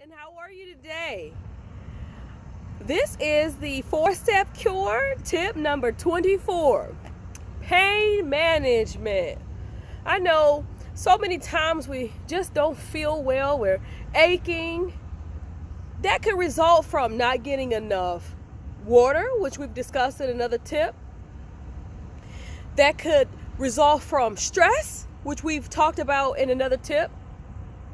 and how are you today? This is the 4-step cure tip number 24, pain management. I know so many times we just don't feel well, we're aching. That could result from not getting enough water, which we've discussed in another tip. That could result from stress, which we've talked about in another tip.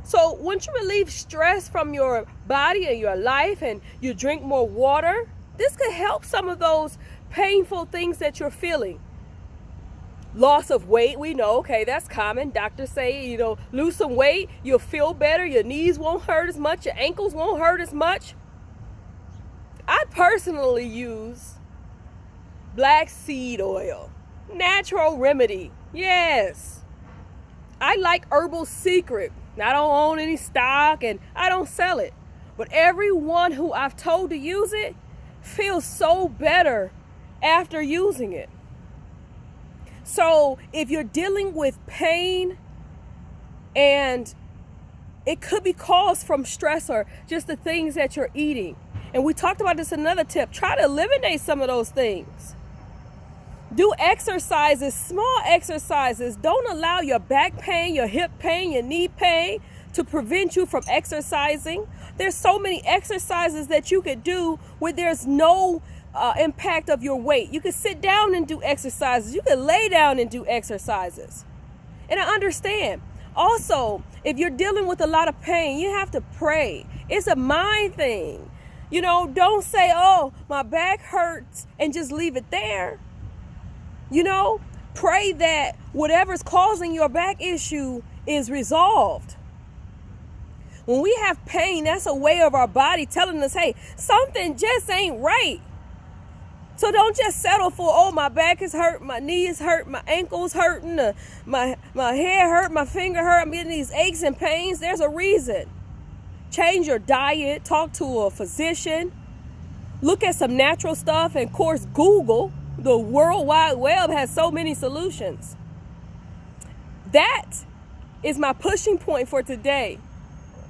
So once you relieve stress from your body and your life and you drink more water, this could help some of those painful things that you're feeling. Loss of weight, we know, okay, that's common. Doctors say, lose some weight, you'll feel better, your knees won't hurt as much, your ankles won't hurt as much. I personally use black seed oil, natural remedy, yes. I like Herbal Secret. I don't own any stock and I don't sell it. But everyone who I've told to use it feels so better after using it. So if you're dealing with pain and it could be caused from stress or just the things that you're eating. And we talked about this in another tip. Try to eliminate some of those things. Do exercises, small exercises. Don't allow your back pain, your hip pain, your knee pain to prevent you from exercising. There's so many exercises that you could do where there's no impact of your weight. You could sit down and do exercises. You could lay down and do exercises. And I understand. Also, if you're dealing with a lot of pain, you have to pray. It's a mind thing. Don't say, oh, my back hurts and just leave it there. Pray that whatever's causing your back issue is resolved. When we have pain, that's a way of our body telling us, hey, something just ain't right. So don't just settle for, oh, my back is hurt, my knee is hurt, my ankle's hurting, my hair hurt, my finger hurt, I'm getting these aches and pains. There's a reason. Change your diet, talk to a physician, look at some natural stuff, and of course, Google. The World Wide Web has so many solutions. That is my pushing point for today.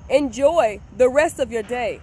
Enjoy the rest of your day.